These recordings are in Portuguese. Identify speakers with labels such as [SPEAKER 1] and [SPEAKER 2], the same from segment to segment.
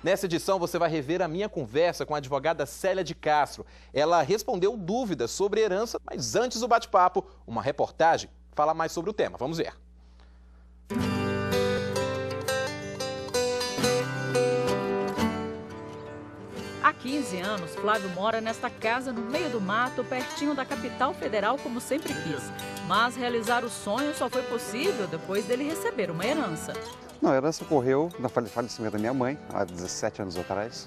[SPEAKER 1] Nessa edição você vai rever a minha conversa com a advogada Célia de Castro. Ela respondeu dúvidas sobre herança, mas antes do bate-papo, uma reportagem fala mais sobre o tema. Vamos ver.
[SPEAKER 2] Há 15 anos, Flávio mora nesta casa no meio do mato, pertinho da capital federal, como sempre quis. Mas realizar o sonho só foi possível depois dele receber uma herança.
[SPEAKER 3] Não, a herança ocorreu no falecimento da minha mãe, há 17 anos atrás.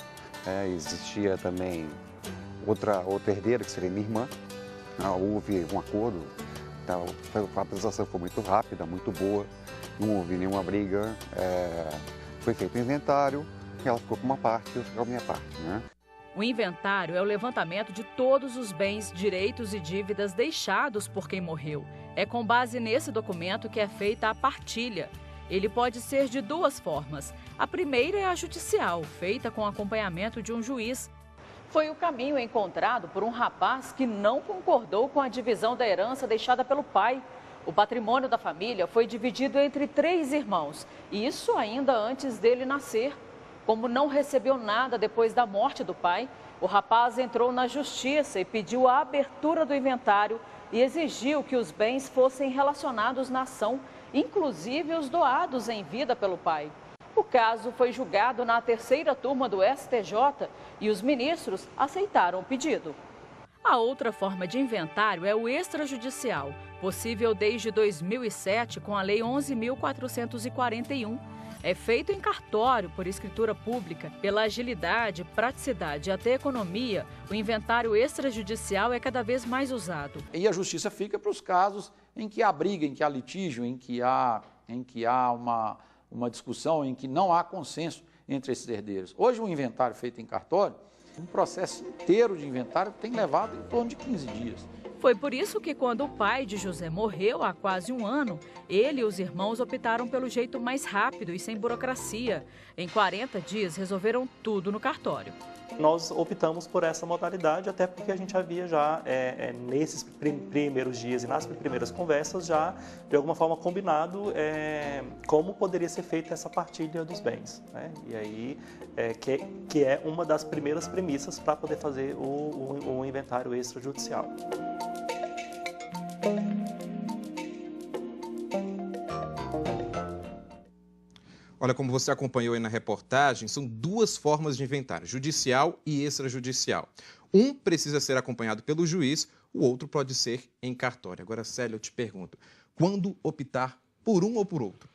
[SPEAKER 3] Existia também outra herdeira, que seria minha irmã. Houve um acordo, a apresentação foi muito rápida, muito boa, não houve nenhuma briga. Foi feito o inventário, ela ficou com uma parte e eu fiquei com a minha parte, né?
[SPEAKER 2] O inventário é o levantamento de todos os bens, direitos e dívidas deixados por quem morreu. É com base nesse documento que é feita a partilha. Ele pode ser de duas formas. A primeira é a judicial, feita com acompanhamento de um juiz. Foi o caminho encontrado por um rapaz que não concordou com a divisão da herança deixada pelo pai. O patrimônio da família foi dividido entre 3 irmãos, e isso ainda antes dele nascer. Como não recebeu nada depois da morte do pai, o rapaz entrou na justiça e pediu a abertura do inventário e exigiu que os bens fossem relacionados na ação, inclusive os doados em vida pelo pai. O caso foi julgado na 3ª turma do STJ e os ministros aceitaram o pedido. A outra forma de inventário é o extrajudicial, possível desde 2007 com a Lei 11.441. É feito em cartório, por escritura pública. Pela agilidade, praticidade e até economia, o inventário extrajudicial é cada vez mais usado.
[SPEAKER 4] E a justiça fica para os casos em que há briga, em que há litígio, em que há uma discussão, em que não há consenso entre esses herdeiros. Hoje, o inventário feito em cartório, um processo inteiro de inventário tem levado em torno de 15 dias.
[SPEAKER 2] Foi por isso que, quando o pai de José morreu há quase um ano, ele e os irmãos optaram pelo jeito mais rápido e sem burocracia. Em 40 dias, resolveram tudo no cartório.
[SPEAKER 5] Nós optamos por essa modalidade, até porque a gente havia já, nesses primeiros dias e nas primeiras conversas, já de alguma forma combinado como poderia ser feita essa partilha dos bens, né? E aí, que é uma das primeiras premissas para poder fazer o inventário extrajudicial.
[SPEAKER 1] Olha, como você acompanhou aí na reportagem, são 2 formas de inventário, judicial e extrajudicial. Um precisa ser acompanhado pelo juiz, o outro pode ser em cartório. Agora, Célia, eu te pergunto, quando optar por um ou por outro?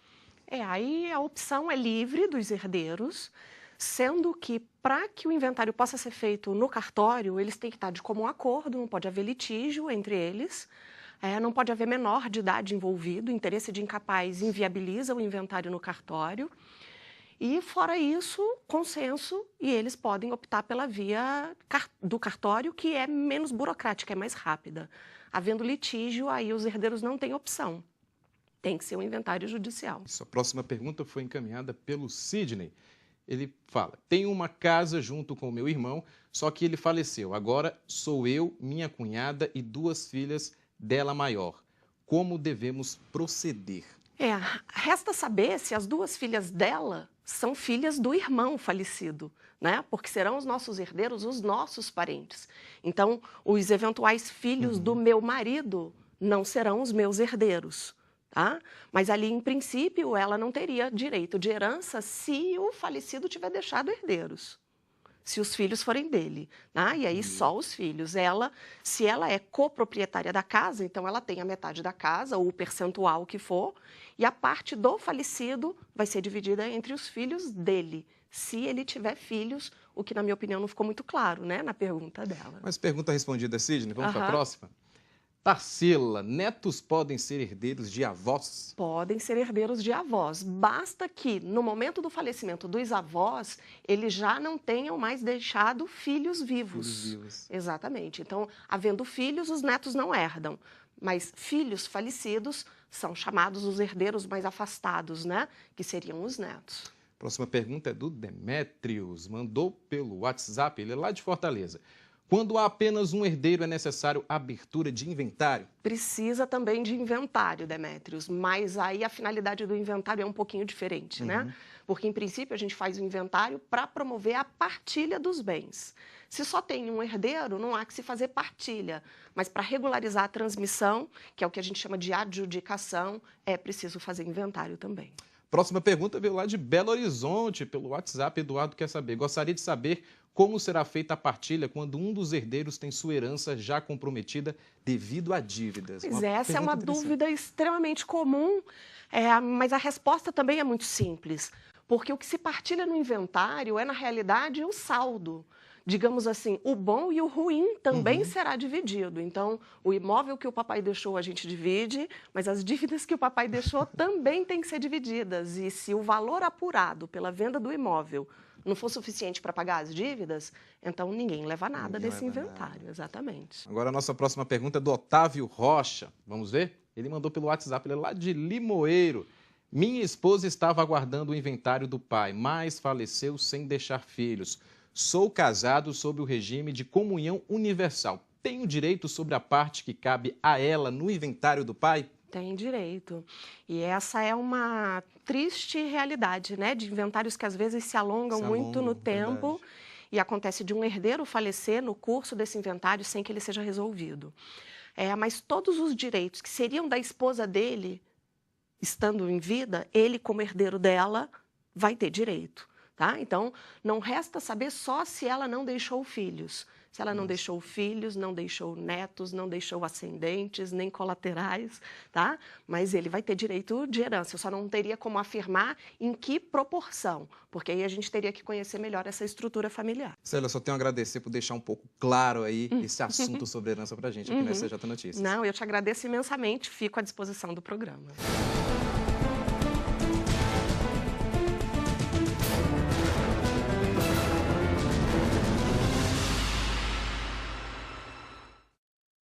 [SPEAKER 6] Aí a opção é livre dos herdeiros, sendo que para que o inventário possa ser feito no cartório, eles têm que estar de comum acordo, não pode haver litígio entre eles. Não pode haver menor de idade envolvido, interesse de incapaz inviabiliza o inventário no cartório. E, fora isso, consenso, e eles podem optar pela via do cartório, que é menos burocrática, é mais rápida. Havendo litígio, aí os herdeiros não têm opção. Tem que ser um inventário judicial.
[SPEAKER 1] A próxima pergunta foi encaminhada pelo Sidney. Ele fala, tenho uma casa junto com o meu irmão, só que ele faleceu. Agora sou eu, minha cunhada e 2 filhas dela maior. Como devemos proceder?
[SPEAKER 6] Resta saber se as 2 filhas dela são filhas do irmão falecido, né? Porque serão os nossos herdeiros, os nossos parentes. Então, os eventuais filhos do meu marido não serão os meus herdeiros, tá? Mas ali, em princípio, ela não teria direito de herança se o falecido tiver deixado herdeiros. Se os filhos forem dele, né? E aí só os filhos. Se ela é coproprietária da casa, então ela tem a metade da casa, ou o percentual que for, e a parte do falecido vai ser dividida entre os filhos dele, se ele tiver filhos, o que, na minha opinião, não ficou muito claro, né, na pergunta dela.
[SPEAKER 1] Mas pergunta respondida, Sidney. Vamos para a próxima? Tarsila, netos podem ser herdeiros de avós?
[SPEAKER 6] Podem ser herdeiros de avós. Basta que, no momento do falecimento dos avós, eles já não tenham mais deixado filhos vivos.
[SPEAKER 1] Filhos vivos.
[SPEAKER 6] Exatamente. Então, havendo filhos, os netos não herdam. Mas filhos falecidos são chamados os herdeiros mais afastados, né? Que seriam os netos.
[SPEAKER 1] Próxima pergunta é do Demétrios. Mandou pelo WhatsApp, ele é lá de Fortaleza. Quando há apenas um herdeiro, é necessário abertura de inventário?
[SPEAKER 6] Precisa também de inventário, Demétrios, mas aí a finalidade do inventário é um pouquinho diferente, né? Porque, em princípio, a gente faz o inventário para promover a partilha dos bens. Se só tem um herdeiro, não há que se fazer partilha, mas para regularizar a transmissão, que é o que a gente chama de adjudicação, é preciso fazer inventário também.
[SPEAKER 1] Próxima pergunta veio lá de Belo Horizonte, pelo WhatsApp. Eduardo quer saber. Gostaria de saber como será feita a partilha quando um dos herdeiros tem sua herança já comprometida devido a dívidas.
[SPEAKER 6] Pois é, essa é uma dúvida extremamente comum, mas a resposta também é muito simples, porque o que se partilha no inventário é, na realidade, o saldo. Digamos assim, o bom e o ruim também será dividido. Então, o imóvel que o papai deixou a gente divide, mas as dívidas que o papai deixou também têm que ser divididas. E se o valor apurado pela venda do imóvel não for suficiente para pagar as dívidas, então ninguém leva nada desse inventário. Exatamente.
[SPEAKER 1] Agora a nossa próxima pergunta é do Otávio Rocha. Vamos ver? Ele mandou pelo WhatsApp, ele é lá de Limoeiro. Minha esposa estava aguardando o inventário do pai, mas faleceu sem deixar filhos. Sou casado sob o regime de comunhão universal. Tenho direito sobre a parte que cabe a ela no inventário do pai?
[SPEAKER 6] Tem direito. E essa é uma triste realidade, né? De inventários que às vezes se alongam muito no tempo e acontece de um herdeiro falecer no curso desse inventário sem que ele seja resolvido. Mas todos os direitos que seriam da esposa dele, estando em vida, ele como herdeiro dela vai ter direito. Tá? Então, não resta saber só se ela não deixou filhos. Se ela não deixou filhos, não deixou netos, não deixou ascendentes, nem colaterais, tá? Mas ele vai ter direito de herança. Eu só não teria como afirmar em que proporção, porque aí a gente teria que conhecer melhor essa estrutura familiar.
[SPEAKER 1] Célia, só tenho a agradecer por deixar um pouco claro aí esse assunto sobre herança pra gente aqui no STJ Notícias.
[SPEAKER 6] Não, eu te agradeço imensamente, fico à disposição do programa.